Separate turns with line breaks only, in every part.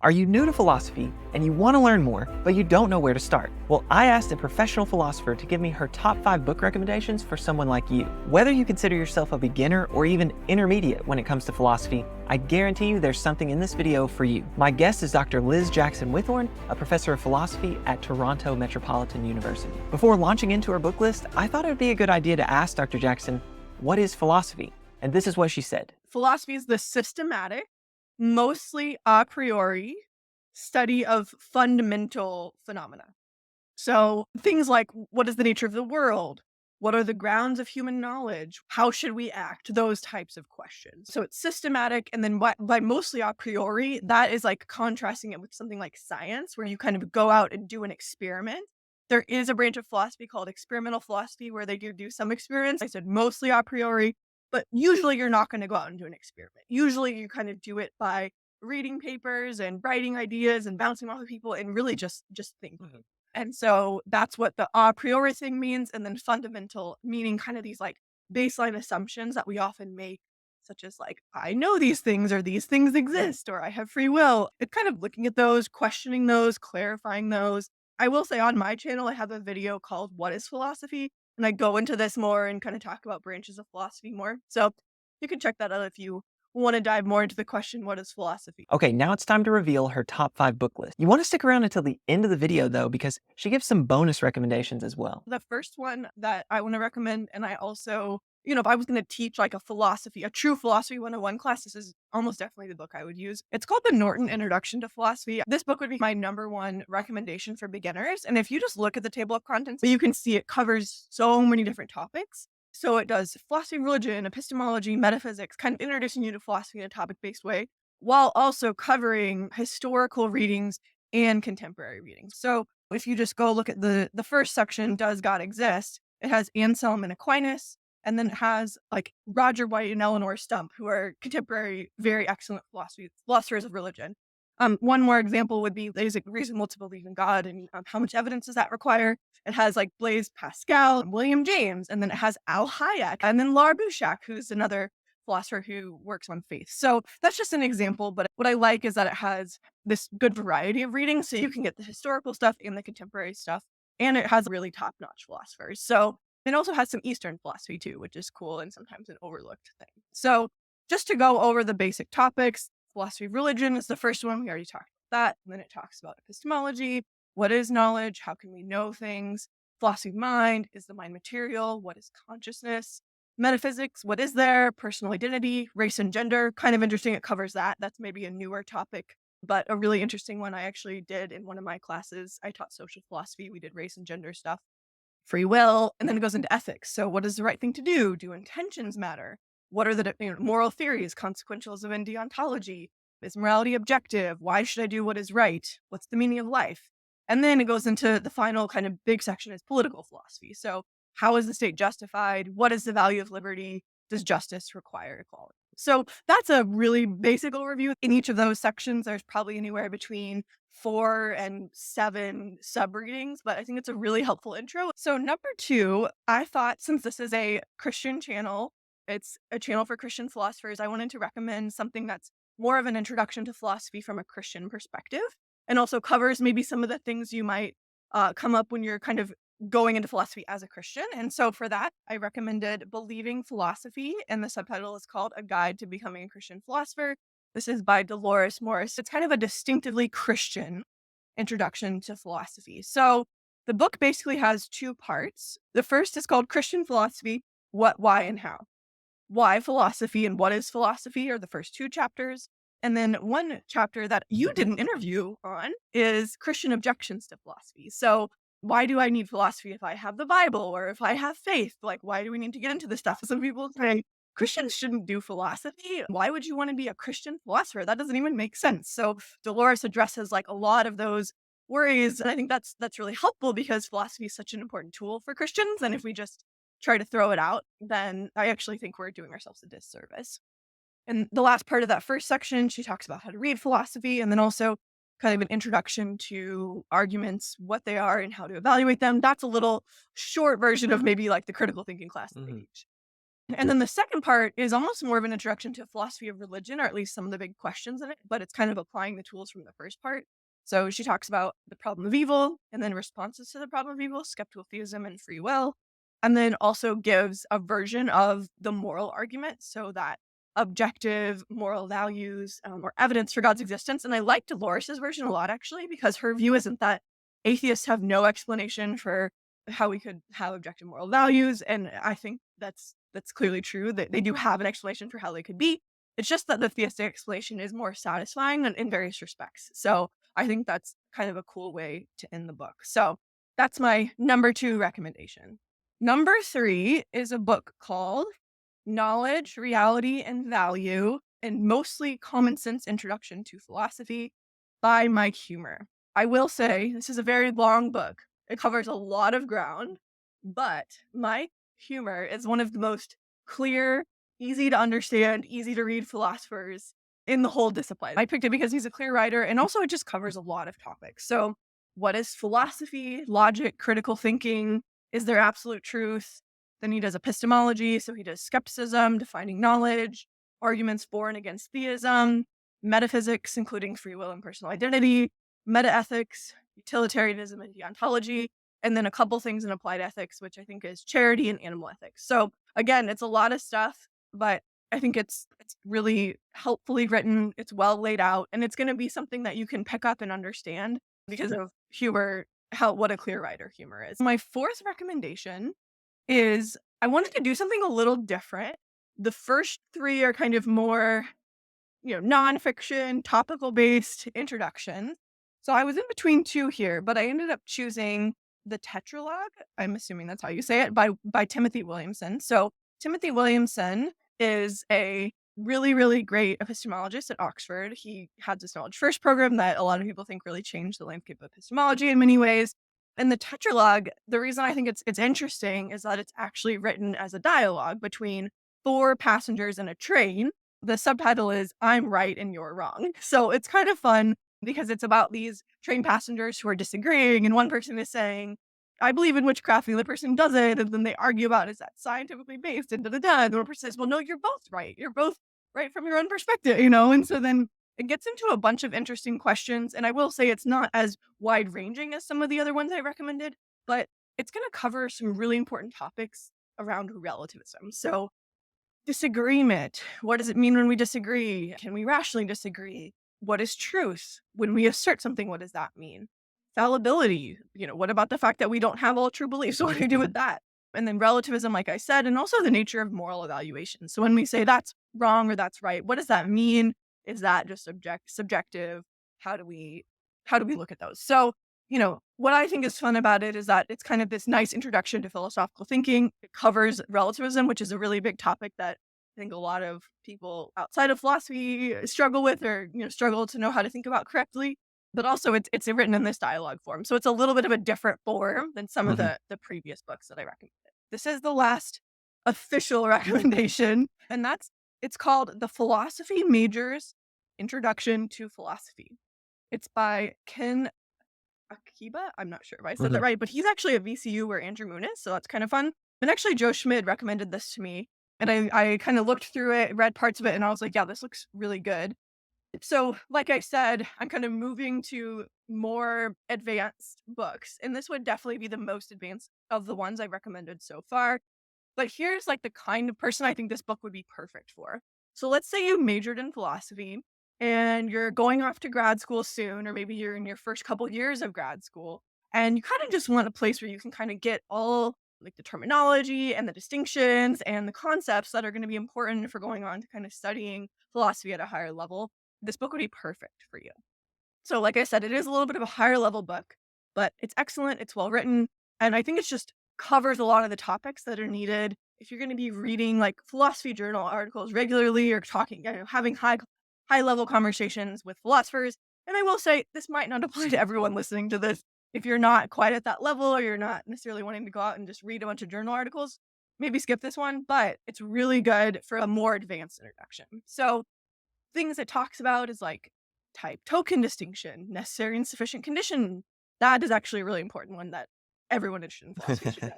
Are you new to philosophy and you want to learn more, but you don't know where to start? Well, I asked a professional philosopher to give me her top 5 book recommendations for someone like you. Whether you consider yourself a beginner or even intermediate when it comes to philosophy, I guarantee you there's something in this video for you. My guest is Dr. Jackson Withorn, a professor of philosophy at Toronto Metropolitan University. Before launching into her book list, I thought it would be a good idea to ask Dr. Jackson, what is philosophy? And this is what she said.
Philosophy is the systematic, mostly a priori study of fundamental phenomena. So things like, what is the nature of the world? What are the grounds of human knowledge? How should we act? Those types of questions. So it's systematic. And then by mostly a priori, that is like contrasting it with something like science, where you kind of go out and do an experiment. There is a branch of philosophy called experimental philosophy where they do some experiments. I said mostly a priori, but usually you're not going to go out and do an experiment. Usually you kind of do it by reading papers and writing ideas and bouncing off of people and really just think. And so that's what the a priori thing means. And then fundamental meaning kind of these like baseline assumptions that we often make, such as like, I know these things, or these things exist, or I have free will. It's kind of looking at those, questioning those, clarifying those. I will say on my channel, I have a video called What is Philosophy? And I go into this more and kind of talk about branches of philosophy more. So you can check that out if you want to dive more into the question, what is philosophy?
Okay, now it's time to reveal her top 5 book list. You want to stick around until the end of the video though, because she gives some bonus recommendations as well.
The first one that I want to recommend, and I also, if I was going to teach like a true philosophy 101 class, this is almost definitely the book I would use. It's called The Norton Introduction to Philosophy. This book would be my number one recommendation for beginners. And if you just look at the table of contents, you can see it covers so many different topics. So it does philosophy, religion, epistemology, metaphysics, kind of introducing you to philosophy in a topic-based way, while also covering historical readings and contemporary readings. So if you just go look at the first section, Does God Exist? It has Anselm and Aquinas, and then it has like Roger White and Eleanor Stump, who are contemporary, very excellent philosophers of religion. One more example would be, is it reasonable to believe in God, and how much evidence does that require? It has like Blaise Pascal, William James, and then it has Al Hayek, and then Lar Bouchak, who's another philosopher who works on faith. So that's just an example, but what I like is that it has this good variety of reading, so you can get the historical stuff and the contemporary stuff, and it has really top-notch philosophers. So it also has some Eastern philosophy too, which is cool and sometimes an overlooked thing. So just to go over the basic topics, philosophy of religion is the first one. We already talked about that. And then it talks about epistemology. What is knowledge? How can we know things? Philosophy of mind. Is the mind material? What is consciousness? Metaphysics. What is there? Personal identity, race and gender. Kind of interesting. It covers that. That's maybe a newer topic, but a really interesting one I actually did in one of my classes. I taught social philosophy. We did race and gender stuff. Free will. And then it goes into ethics. So what is the right thing to do? Do intentions matter? What are the moral theories, consequentialism and deontology? Is morality objective? Why should I do what is right? What's the meaning of life? And then it goes into the final kind of big section is political philosophy. So how is the state justified? What is the value of liberty? Does justice require equality? So that's a really basic overview. In each of those sections, there's probably anywhere between 4 and 7 subreadings, but I think it's a really helpful intro. So number 2, I thought, since this is a Christian channel, it's a channel for Christian philosophers, I wanted to recommend something that's more of an introduction to philosophy from a Christian perspective, and also covers maybe some of the things you might come up when you're kind of going into philosophy as a Christian. And so for that, I recommended Believing Philosophy, and the subtitle is called A Guide to Becoming a Christian Philosopher. This is by Dolores Morris. It's kind of a distinctively Christian introduction to philosophy. So the book basically has 2 parts. The first is called Christian Philosophy, What, Why, and How. Why philosophy and what is philosophy are the first 2 chapters. And then one chapter that you did an interview on is Christian objections to philosophy. So why do I need philosophy if I have the Bible or if I have faith? Like, why do we need to get into this stuff? Some people say Christians shouldn't do philosophy. Why would you want to be a Christian philosopher? That doesn't even make sense. So Dolores addresses like a lot of those worries. And I think that's really helpful, because philosophy is such an important tool for Christians. And if we just try to throw it out, then I actually think we're doing ourselves a disservice. And the last part of that first section, she talks about how to read philosophy, and then also kind of an introduction to arguments, what they are and how to evaluate them. That's a little short version of maybe like the critical thinking class that they teach. And then the second part is almost more of an introduction to philosophy of religion, or at least some of the big questions in it, but it's kind of applying the tools from the first part. So she talks about the problem of evil and then responses to the problem of evil, skeptical theism and free will, and then also gives a version of the moral argument, so that objective moral values or evidence for God's existence. And I like Dolores's version a lot, actually, because her view isn't that atheists have no explanation for how we could have objective moral values. And I think that's clearly true, that they do have an explanation for how they could be. It's just that the theistic explanation is more satisfying in various respects. So I think that's kind of a cool way to end the book. So that's my number 2 recommendation. Number 3 is a book called Knowledge, Reality, and Value, and Mostly Common Sense Introduction to Philosophy by Mike Humer. I will say this is a very long book. It covers a lot of ground, but Mike Humer is one of the most clear, easy to understand, easy to read philosophers in the whole discipline. I picked it because he's a clear writer, and also it just covers a lot of topics. So, what is philosophy, logic, critical thinking? Is there absolute truth? Then he does epistemology, so he does skepticism, defining knowledge, arguments for and against theism, metaphysics, including free will and personal identity, metaethics, utilitarianism and deontology, and then a couple things in applied ethics, which I think is charity and animal ethics. So again, it's a lot of stuff, but I think it's really helpfully written. It's well laid out, and it's going to be something that you can pick up and understand because of Humer, what a clear writer Humer is. My 4th recommendation is I wanted to do something a little different. The first 3 are kind of more, nonfiction, topical based introduction. So I was in between 2 here, but I ended up choosing The Tetralogue. I'm assuming that's how you say it, by Timothy Williamson. So Timothy Williamson is a really, really great epistemologist at Oxford. He had this Knowledge First program that a lot of people think really changed the landscape of epistemology in many ways. And the Tetralogue, the reason I think it's interesting is that it's actually written as a dialogue between 4 passengers in a train. The subtitle is I'm right and you're wrong. So it's kind of fun because it's about these train passengers who are disagreeing, and one person is saying, I believe in witchcraft, and the other person doesn't, and then they argue about, is that scientifically based, and da-da-da, and the one person says, well, no, you're both right. You're both right from your own perspective, and so then it gets into a bunch of interesting questions, and I will say it's not as wide-ranging as some of the other ones I recommended, but it's going to cover some really important topics around relativism. So disagreement. What does it mean when we disagree? Can we rationally disagree? What is truth? When we assert something, what does that mean? Fallibility. What about the fact that we don't have all true beliefs? What do we do with that? And then relativism, like I said, and also the nature of moral evaluation. So when we say that's wrong or that's right, what does that mean? Is that just subjective? How do we look at those? So, what I think is fun about it is that it's kind of this nice introduction to philosophical thinking. It covers relativism, which is a really big topic that I think a lot of people outside of philosophy struggle with, or struggle to know how to think about correctly. But also it's written in this dialogue form. So it's a little bit of a different form than some of the previous books that I recommended. This is the last official recommendation, and it's called The Philosophy Major's Introduction to Philosophy. It's by Ken Akiba. I'm not sure if I said that right, but he's actually a VCU where Andrew Moon is, so that's kind of fun. And actually, Joe Schmid recommended this to me, and I kind of looked through it, read parts of it, and I was like, yeah, this looks really good. So, like I said, I'm kind of moving to more advanced books, and this would definitely be the most advanced of the ones I've recommended so far. But here's like the kind of person I think this book would be perfect for. So let's say you majored in philosophy and you're going off to grad school soon, or maybe you're in your first couple years of grad school, and you kind of just want a place where you can kind of get all like the terminology and the distinctions and the concepts that are going to be important for going on to kind of studying philosophy at a higher level. This book would be perfect for you. So, like I said, it is a little bit of a higher level book, but it's excellent. It's well written. And I think it's just covers a lot of the topics that are needed. If you're going to be reading like philosophy journal articles regularly, or talking, having high level conversations with philosophers. And I will say this might not apply to everyone listening to this. If you're not quite at that level, or you're not necessarily wanting to go out and just read a bunch of journal articles, maybe skip this one, but it's really good for a more advanced introduction. So things it talks about is like type token distinction, necessary and sufficient condition. That is actually a really important one that everyone interested in philosophy should read.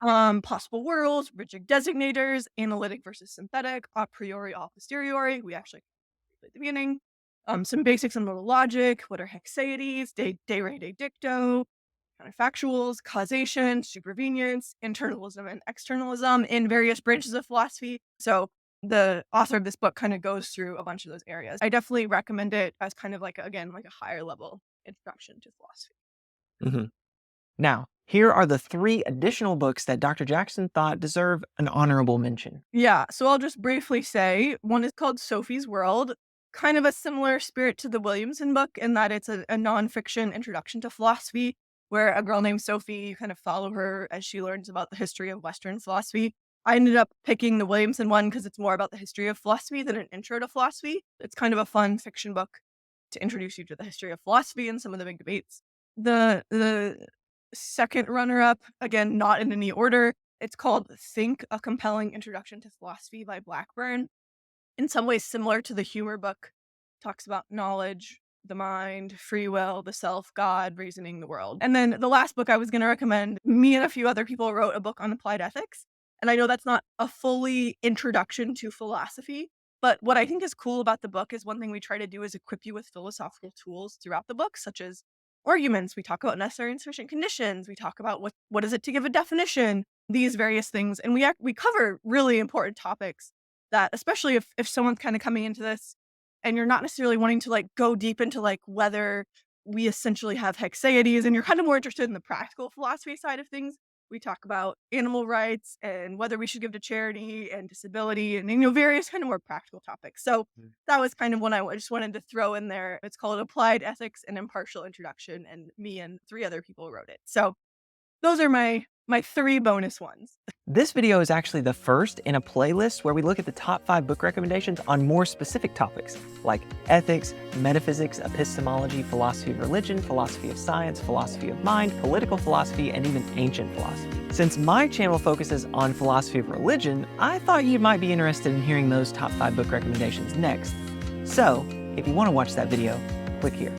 Possible worlds, rigid designators, analytic versus synthetic, a priori, a posteriori. We actually at the beginning. Some basics on modal logic. What are hexaides? De re de dicto. Counterfactuals, causation, supervenience, internalism, and externalism in various branches of philosophy. So the author of this book kind of goes through a bunch of those areas. I definitely recommend it as kind of like, again, like a higher level introduction to philosophy.
Mhm. Now, here are the 3 additional books that Dr. Jackson thought deserve an honorable mention.
Yeah, so I'll just briefly say one is called Sophie's World, kind of a similar spirit to the Williamson book in that it's a nonfiction introduction to philosophy, where a girl named Sophie, you kind of follow her as she learns about the history of Western philosophy. I ended up picking the Williamson one because it's more about the history of philosophy than an intro to philosophy. It's kind of a fun fiction book to introduce you to the history of philosophy and some of the big debates. The second runner up, again, not in any order, it's called Think, A Compelling Introduction to Philosophy by Blackburn. In some ways similar to the humor book, talks about knowledge, the mind, free will, the self, God, reasoning the world. And then the last book I was going to recommend, me and a few other people wrote a book on applied ethics. And I know that's not a fully introduction to philosophy, but what I think is cool about the book is one thing we try to do is equip you with philosophical tools throughout the book, such as arguments. We talk about necessary and sufficient conditions. We talk about what is it to give a definition, these various things. And we cover really important topics that, especially if someone's kind of coming into this and you're not necessarily wanting to like go deep into like whether we essentially have hexaides and you're kind of more interested in the practical philosophy side of things. We talk about animal rights and whether we should give to charity and disability and, various kind of more practical topics. So that was kind of one I just wanted to throw in there. It's called Applied Ethics and Impartial Introduction, and me and 3 other people wrote it. So those are my 3 bonus ones.
This video is actually the first in a playlist where we look at the top 5 book recommendations on more specific topics like ethics, metaphysics, epistemology, philosophy of religion, philosophy of science, philosophy of mind, political philosophy, and even ancient philosophy. Since my channel focuses on philosophy of religion, I thought you might be interested in hearing those top 5 book recommendations next. So, if you want to watch that video, click here.